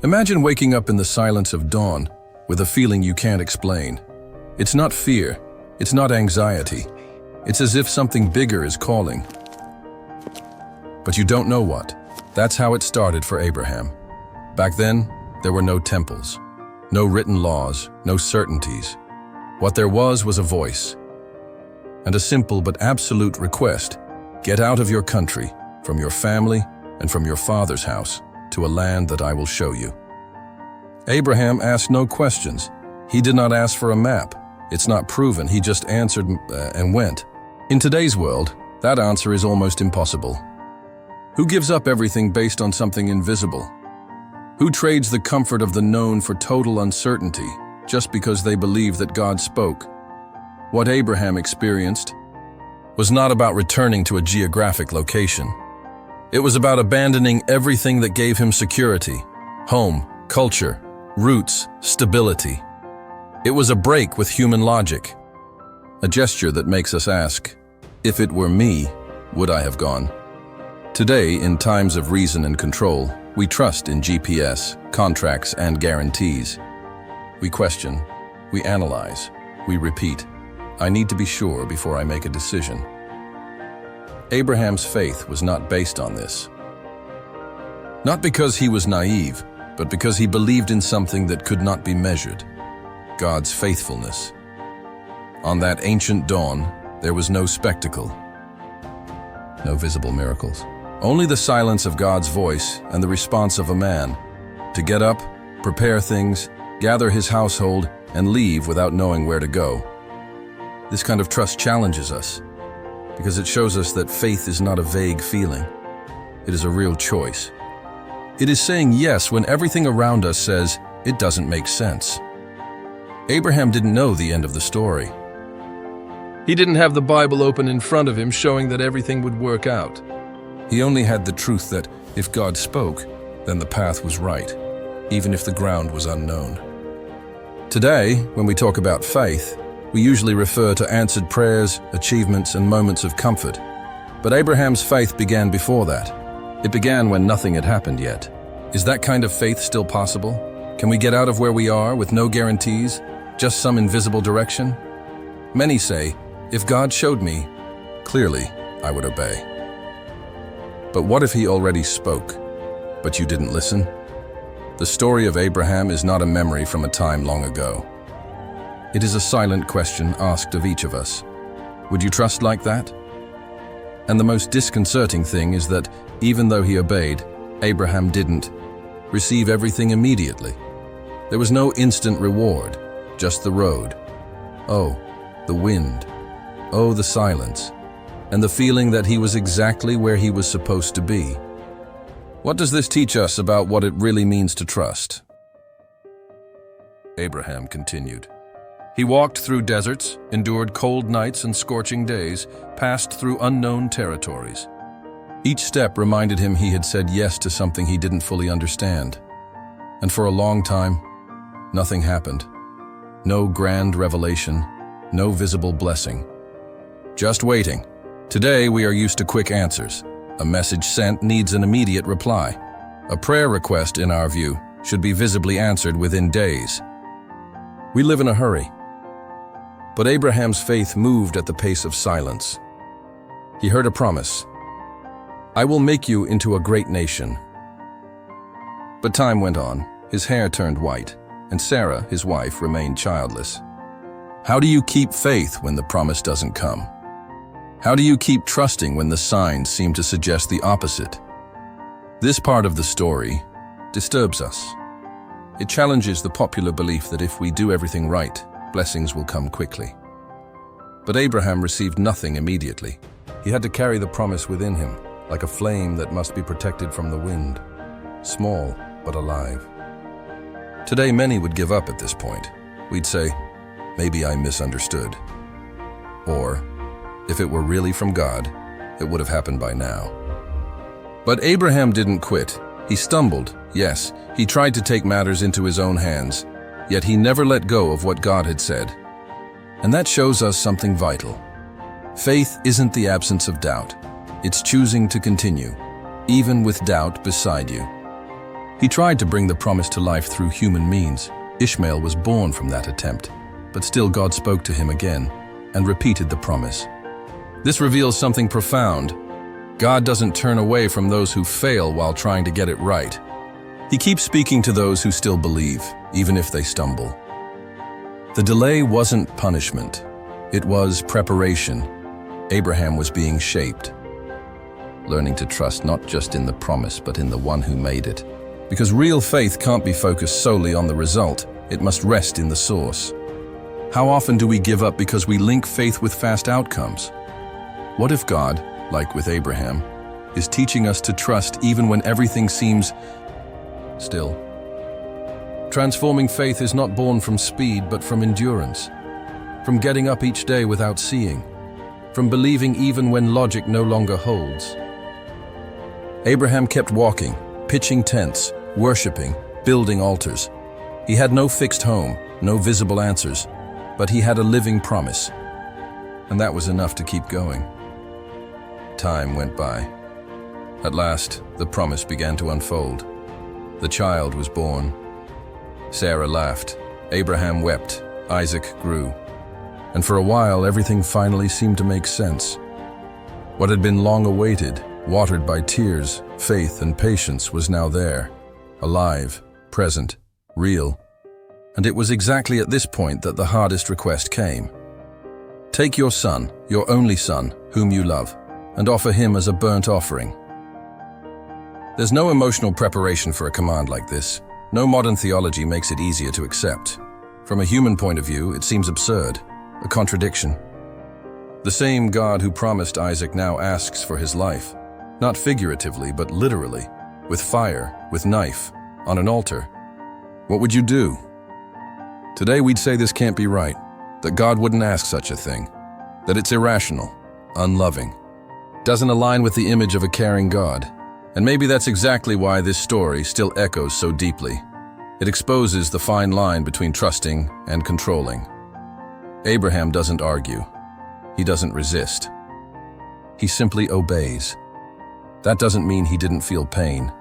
Imagine waking up in the silence of dawn with a feeling you can't explain. It's not fear, it's not anxiety. It's as if something bigger is calling. But you don't know what. That's how it started for Abraham. Back then, there were no temples, no written laws, no certainties. What there was a voice, and a simple but absolute request: get out of your country, from your family, and from your father's house, to a land that I will show you. Abraham asked no questions. He did not ask for a map. It's not proven. He just answered and went. In today's world, that answer is almost impossible. Who gives up everything based on something invisible? Who trades the comfort of the known for total uncertainty just because they believe that God spoke? What Abraham experienced was not about returning to a geographic location. It was about abandoning everything that gave him security: home, culture, roots, stability. It was a break with human logic, a gesture that makes us ask, if it were me, would I have gone? Today, in times of reason and control, we trust in GPS, contracts, and guarantees. We question, we analyze, we repeat. I need to be sure before I make a decision. Abraham's faith was not based on this. Not because he was naive, but because he believed in something that could not be measured: God's faithfulness. On that ancient dawn, there was no spectacle, no visible miracles. Only the silence of God's voice and the response of a man to get up, prepare things, gather his household, and leave without knowing where to go. This kind of trust challenges us because it shows us that faith is not a vague feeling. It is a real choice. It is saying yes when everything around us says it doesn't make sense. Abraham didn't know the end of the story. He didn't have the Bible open in front of him showing that everything would work out. He only had the truth that if God spoke, then the path was right, even if the ground was unknown. Today, when we talk about faith, we usually refer to answered prayers, achievements, and moments of comfort. But Abraham's faith began before that. It began when nothing had happened yet. Is that kind of faith still possible? Can we get out of where we are with no guarantees, just some invisible direction? Many say, if God showed me, clearly I would obey. But what if he already spoke, but you didn't listen? The story of Abraham is not a memory from a time long ago. It is a silent question asked of each of us. Would you trust like that? And the most disconcerting thing is that even though he obeyed, Abraham didn't receive everything immediately. There was no instant reward, just the road. Oh, the wind. Oh, the silence. And the feeling that he was exactly where he was supposed to be. What does this teach us about what it really means to trust? Abraham continued. He walked through deserts, endured cold nights and scorching days, passed through unknown territories. Each step reminded him he had said yes to something he didn't fully understand. And for a long time, nothing happened. No grand revelation, no visible blessing. Just waiting. Today, we are used to quick answers. A message sent needs an immediate reply. A prayer request, in our view, should be visibly answered within days. We live in a hurry. But Abraham's faith moved at the pace of silence. He heard a promise. I will make you into a great nation. But time went on. His hair turned white, and Sarah, his wife, remained childless. How do you keep faith when the promise doesn't come? How do you keep trusting when the signs seem to suggest the opposite? This part of the story disturbs us. It challenges the popular belief that if we do everything right, blessings will come quickly. But Abraham received nothing immediately. He had to carry the promise within him, like a flame that must be protected from the wind, small but alive. Today, many would give up at this point. We'd say, maybe I misunderstood. Or, if it were really from God, it would have happened by now. But Abraham didn't quit. He stumbled, yes. He tried to take matters into his own hands, yet he never let go of what God had said. And that shows us something vital. Faith isn't the absence of doubt. It's choosing to continue, even with doubt beside you. He tried to bring the promise to life through human means. Ishmael was born from that attempt, but still God spoke to him again and repeated the promise. This reveals something profound. God doesn't turn away from those who fail while trying to get it right. He keeps speaking to those who still believe, even if they stumble. The delay wasn't punishment. It was preparation. Abraham was being shaped, learning to trust not just in the promise, but in the one who made it. Because real faith can't be focused solely on the result. It must rest in the source. How often do we give up because we link faith with fast outcomes? What if God, like with Abraham, is teaching us to trust even when everything seems still? Transforming faith is not born from speed, but from endurance. From getting up each day without seeing. From believing even when logic no longer holds. Abraham kept walking, pitching tents, worshiping, building altars. He had no fixed home, no visible answers, but he had a living promise. And that was enough to keep going. Time went by. At last, the promise began to unfold. The child was born. Sarah laughed. Abraham wept. Isaac grew. And for a while, everything finally seemed to make sense. What had been long awaited, watered by tears, faith, and patience, was now there, alive, present, real. And it was exactly at this point that the hardest request came. Take your son, your only son, whom you love, and offer him as a burnt offering. There's no emotional preparation for a command like this. No modern theology makes it easier to accept. From a human point of view, it seems absurd, a contradiction. The same God who promised Isaac now asks for his life, not figuratively, but literally, with fire, with knife, on an altar. What would you do? Today we'd say this can't be right, that God wouldn't ask such a thing, that it's irrational, unloving, doesn't align with the image of a caring God. And maybe that's exactly why this story still echoes so deeply. It exposes the fine line between trusting and controlling. Abraham doesn't argue. He doesn't resist. He simply obeys. That doesn't mean he didn't feel pain.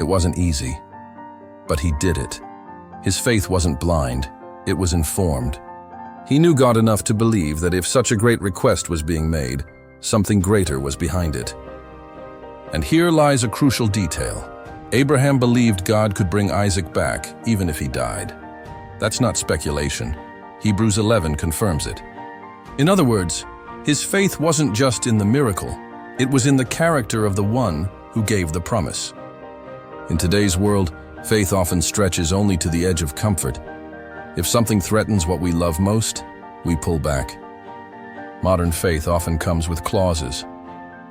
It wasn't easy. But he did it. His faith wasn't blind. It was informed. He knew God enough to believe that if such a great request was being made, something greater was behind it. And here lies a crucial detail. Abraham believed God could bring Isaac back, even if he died. That's not speculation. Hebrews 11 confirms it. In other words, his faith wasn't just in the miracle, it was in the character of the one who gave the promise. In today's world, faith often stretches only to the edge of comfort. If something threatens what we love most, we pull back. Modern faith often comes with clauses.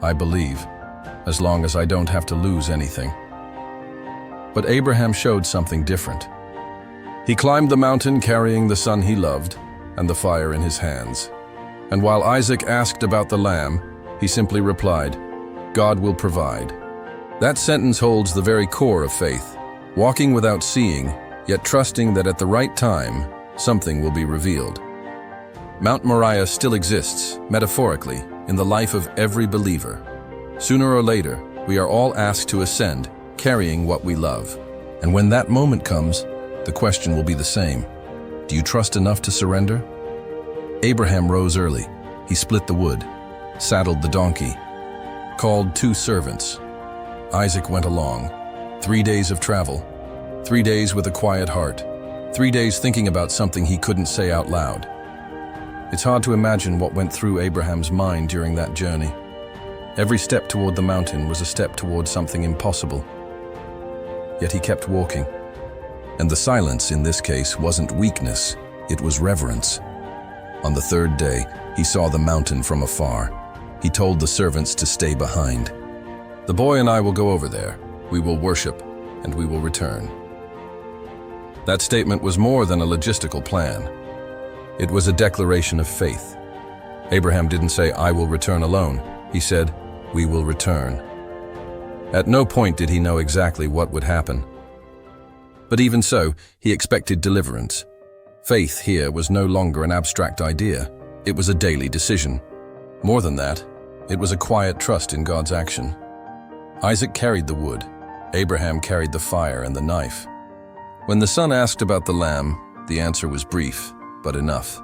I believe, as long as I don't have to lose anything. But Abraham showed something different. He climbed the mountain carrying the son he loved and the fire in his hands. And while Isaac asked about the lamb, he simply replied, God will provide. That sentence holds the very core of faith, walking without seeing, yet trusting that at the right time, something will be revealed. Mount Moriah still exists, metaphorically, in the life of every believer. Sooner or later, we are all asked to ascend, carrying what we love. And when that moment comes, the question will be the same. Do you trust enough to surrender? Abraham rose early. He split the wood, saddled the donkey, called 2 servants. Isaac went along. 3 days of travel, 3 days with a quiet heart, 3 days thinking about something he couldn't say out loud. It's hard to imagine what went through Abraham's mind during that journey. Every step toward the mountain was a step toward something impossible. Yet he kept walking. And the silence in this case wasn't weakness, it was reverence. On the 3rd day, he saw the mountain from afar. He told the servants to stay behind. The boy and I will go over there. We will worship, and we will return. That statement was more than a logistical plan. It was a declaration of faith. Abraham didn't say, I will return alone. He said, we will return. At no point did he know exactly what would happen. But even so, he expected deliverance. Faith here was no longer an abstract idea. It was a daily decision. More than that, it was a quiet trust in God's action. Isaac carried the wood. Abraham carried the fire and the knife. When the son asked about the lamb, the answer was brief, but enough.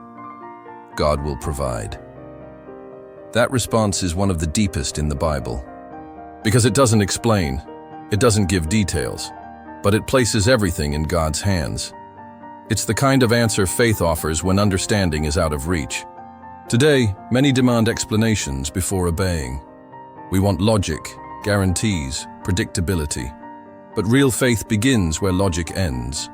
God will provide. That response is one of the deepest in the Bible, because it doesn't explain, it doesn't give details, but it places everything in God's hands. It's the kind of answer faith offers when understanding is out of reach. Today, many demand explanations before obeying. We want logic, guarantees, predictability. But real faith begins where logic ends.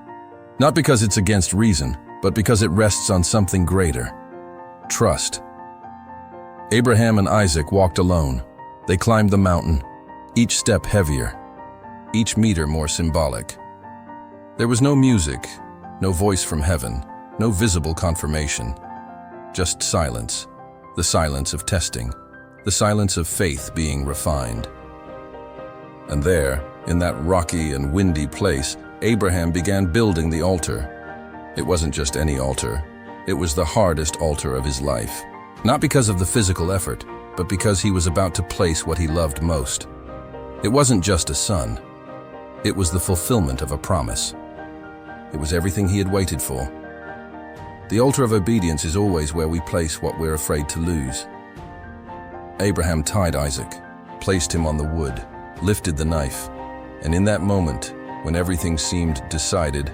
Not because it's against reason, but because it rests on something greater. Trust. Abraham and Isaac walked alone. They climbed the mountain, each step heavier, each meter more symbolic. There was no music, no voice from heaven, no visible confirmation. Just silence, the silence of testing, the silence of faith being refined. And there, in that rocky and windy place, Abraham began building the altar. It wasn't just any altar. It was the hardest altar of his life. Not because of the physical effort, but because he was about to place what he loved most. It wasn't just a son. It was the fulfillment of a promise. It was everything he had waited for. The altar of obedience is always where we place what we're afraid to lose. Abraham tied Isaac, placed him on the wood, lifted the knife, and in that moment, when everything seemed decided,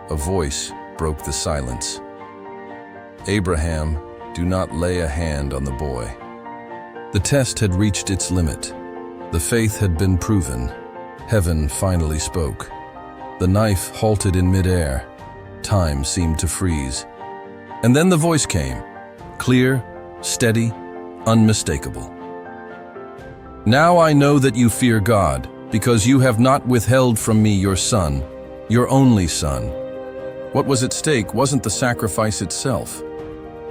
a voice broke the silence. Abraham, do not lay a hand on the boy. The test had reached its limit. The faith had been proven. Heaven finally spoke. The knife halted in midair. Time seemed to freeze. And then the voice came, clear, steady, unmistakable. Now I know that you fear God, because you have not withheld from me your son, your only son. What was at stake wasn't the sacrifice itself.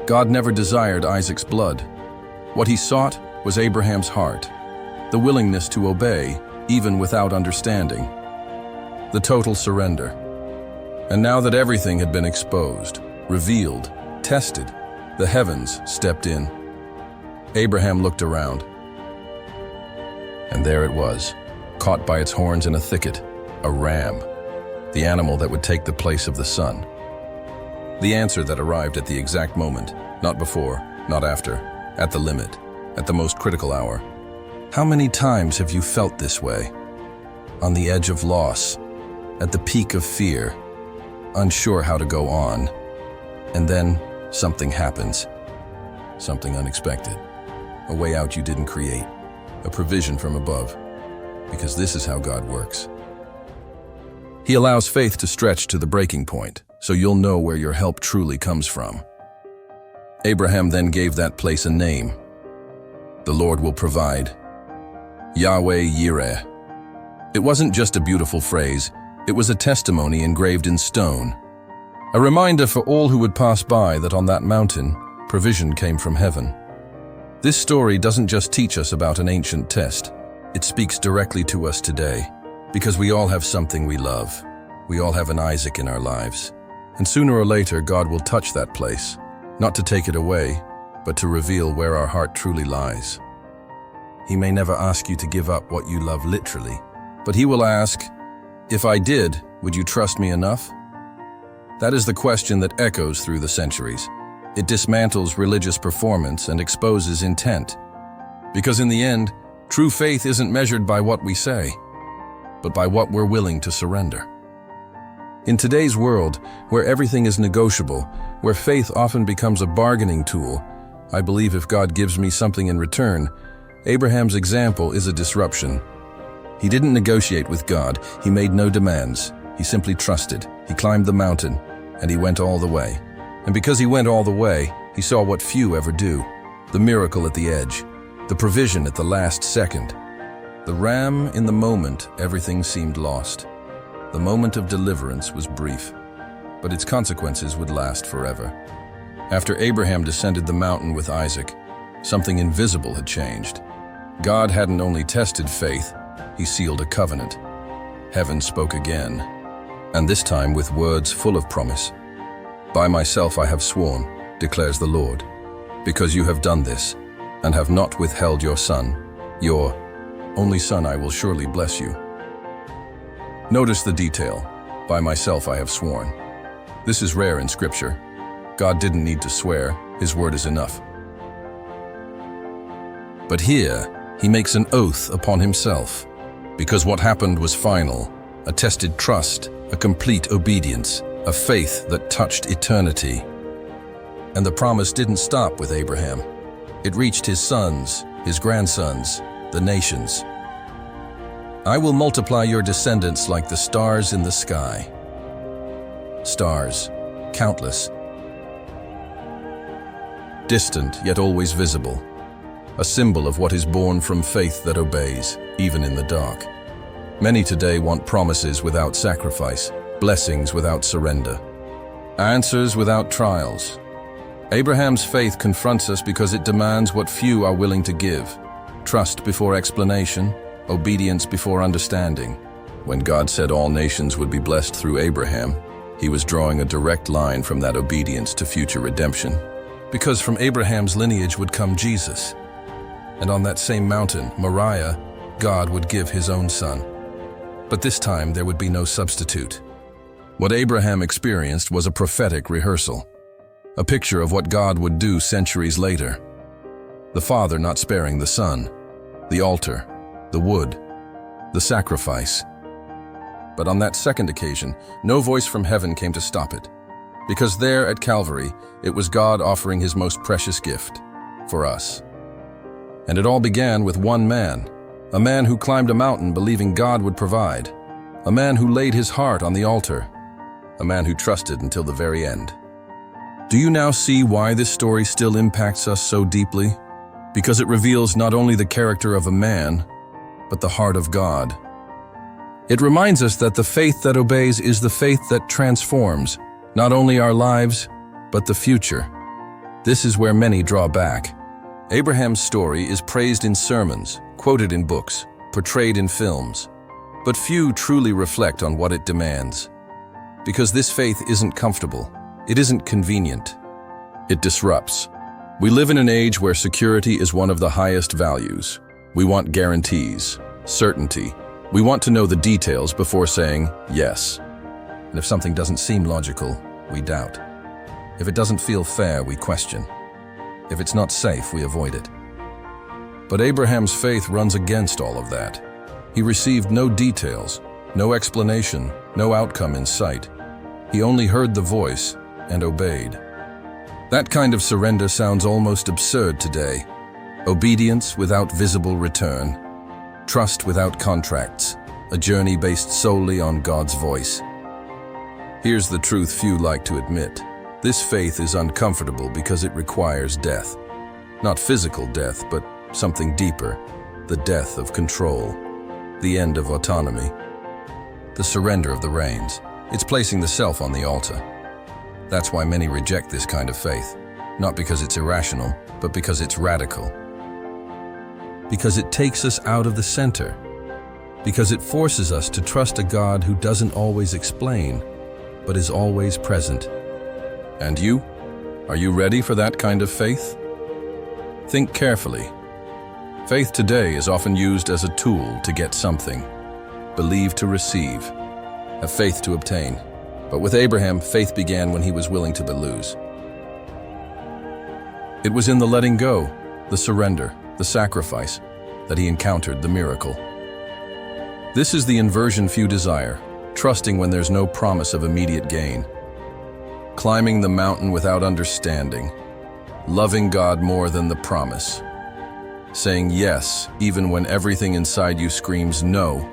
God never desired Isaac's blood. What he sought was Abraham's heart, the willingness to obey, even without understanding, the total surrender. And now that everything had been exposed, revealed, tested, the heavens stepped in. Abraham looked around. And there it was, caught by its horns in a thicket, a ram, the animal that would take the place of the son. The answer that arrived at the exact moment, not before, not after, at the limit, at the most critical hour. How many times have you felt this way? On the edge of loss, at the peak of fear, unsure how to go on, and then something happens, something unexpected, a way out you didn't create, a provision from above, because this is how God works. He allows faith to stretch to the breaking point, so you'll know where your help truly comes from. Abraham then gave that place a name. The Lord will provide. Yahweh Yireh. It wasn't just a beautiful phrase, it was a testimony engraved in stone. A reminder for all who would pass by that on that mountain, provision came from heaven. This story doesn't just teach us about an ancient test. It speaks directly to us today, because we all have something we love. We all have an Isaac in our lives. And sooner or later, God will touch that place, not to take it away, but to reveal where our heart truly lies. He may never ask you to give up what you love literally, but he will ask, if I did, would you trust me enough? That is the question that echoes through the centuries. It dismantles religious performance and exposes intent. Because in the end, true faith isn't measured by what we say, but by what we're willing to surrender. In today's world, where everything is negotiable, where faith often becomes a bargaining tool, I believe if God gives me something in return, Abraham's example is a disruption. He didn't negotiate with God, he made no demands. He simply trusted, he climbed the mountain, and he went all the way. And because he went all the way, he saw what few ever do, the miracle at the edge, the provision at the last second. The ram in the moment, everything seemed lost. The moment of deliverance was brief, but its consequences would last forever. After Abraham descended the mountain with Isaac, something invisible had changed. God hadn't only tested faith, he sealed a covenant. Heaven spoke again, and this time with words full of promise. By myself I have sworn, declares the Lord, because you have done this, and have not withheld your son, your only son, I will surely bless you. Notice the detail. By myself I have sworn. This is rare in Scripture. God didn't need to swear, His word is enough. But here, He makes an oath upon Himself, because what happened was final, a tested trust, a complete obedience, a faith that touched eternity. And the promise didn't stop with Abraham. It reached his sons, his grandsons, the nations. I will multiply your descendants like the stars in the sky. Stars, countless. Distant, yet always visible. A symbol of what is born from faith that obeys, even in the dark. Many today want promises without sacrifice, blessings without surrender, answers without trials. Abraham's faith confronts us because it demands what few are willing to give. Trust before explanation, obedience before understanding. When God said all nations would be blessed through Abraham, He was drawing a direct line from that obedience to future redemption. Because from Abraham's lineage would come Jesus. And on that same mountain, Moriah, God would give His own son. But this time there would be no substitute. What Abraham experienced was a prophetic rehearsal, a picture of what God would do centuries later. The Father not sparing the Son, the altar, the wood, the sacrifice. But on that second occasion, no voice from heaven came to stop it, because there at Calvary, it was God offering His most precious gift for us. And it all began with one man, a man who climbed a mountain believing God would provide, a man who laid his heart on the altar, a man who trusted until the very end. Do you now see why this story still impacts us so deeply? Because it reveals not only the character of a man, but the heart of God. It reminds us that the faith that obeys is the faith that transforms not only our lives, but the future. This is where many draw back. Abraham's story is praised in sermons, quoted in books, portrayed in films, but few truly reflect on what it demands. Because this faith isn't comfortable, it isn't convenient, it disrupts. We live in an age where security is one of the highest values. We want guarantees, certainty. We want to know the details before saying yes. And if something doesn't seem logical, we doubt. If it doesn't feel fair, we question. If it's not safe, we avoid it. But Abraham's faith runs against all of that. He received no details, no explanation, no outcome in sight. He only heard the voice and obeyed. That kind of surrender sounds almost absurd today. Obedience without visible return, trust without contracts, a journey based solely on God's voice. Here's the truth few like to admit. This faith is uncomfortable because it requires death. Not physical death, but something deeper, the death of control, the end of autonomy, the surrender of the reins. It's placing the self on the altar. That's why many reject this kind of faith, not because it's irrational, but because it's radical. Because it takes us out of the center. Because it forces us to trust a God who doesn't always explain, but is always present. And you? Are you ready for that kind of faith? Think carefully. Faith today is often used as a tool to get something, believe to receive, have faith to obtain. But with Abraham, faith began when he was willing to lose. It was in the letting go, the surrender, the sacrifice, that he encountered the miracle. This is the inversion few desire, trusting when there's no promise of immediate gain. Climbing the mountain without understanding, loving God more than the promise. Saying yes, even when everything inside you screams no.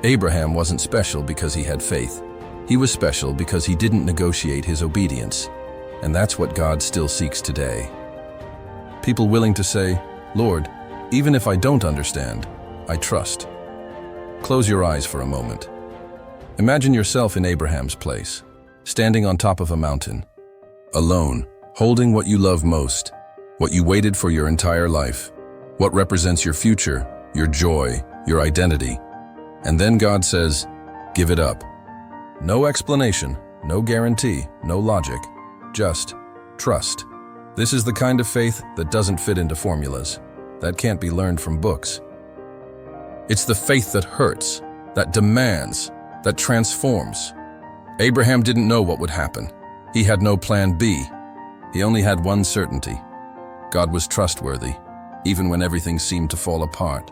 Abraham wasn't special because he had faith. He was special because he didn't negotiate his obedience. And that's what God still seeks today. People willing to say, Lord, even if I don't understand, I trust. Close your eyes for a moment. Imagine yourself in Abraham's place, standing on top of a mountain, alone, holding what you love most, what you waited for your entire life, what represents your future, your joy, your identity. And then God says, give it up. No explanation, no guarantee, no logic, just trust. This is the kind of faith that doesn't fit into formulas, that can't be learned from books. It's the faith that hurts, that demands, that transforms. Abraham didn't know what would happen. He had no plan B. He only had one certainty. God was trustworthy, even when everything seemed to fall apart.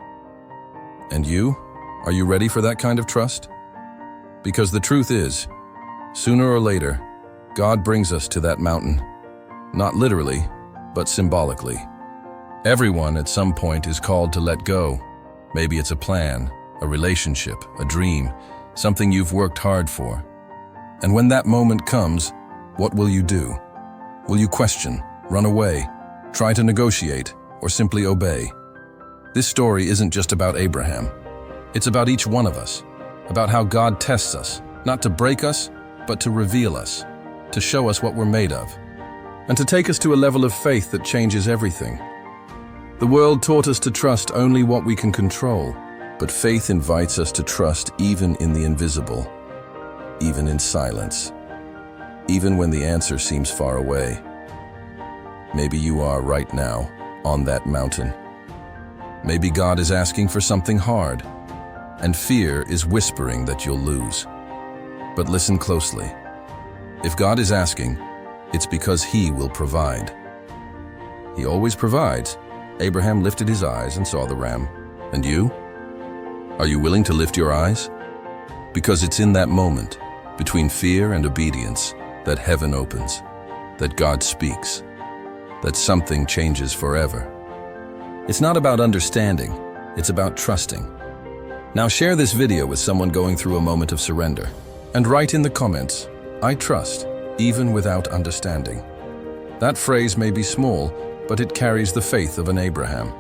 And you? Are you ready for that kind of trust? Because the truth is, sooner or later, God brings us to that mountain. Not literally, but symbolically. Everyone at some point is called to let go. Maybe it's a plan, a relationship, a dream, something you've worked hard for. And when that moment comes, what will you do? Will you question, run away, try to negotiate, or simply obey? This story isn't just about Abraham. It's about each one of us, about how God tests us, not to break us, but to reveal us, to show us what we're made of, and to take us to a level of faith that changes everything. The world taught us to trust only what we can control, but faith invites us to trust even in the invisible, even in silence, even when the answer seems far away. Maybe you are right now on that mountain. Maybe God is asking for something hard, and fear is whispering that you'll lose. But listen closely. If God is asking, it's because He will provide. He always provides. Abraham lifted his eyes and saw the ram. And you? Are you willing to lift your eyes? Because it's in that moment, between fear and obedience, that heaven opens, that God speaks, that something changes forever. It's not about understanding, it's about trusting. Now share this video with someone going through a moment of surrender, and write in the comments, "I trust, even without understanding." That phrase may be small, but it carries the faith of an Abraham.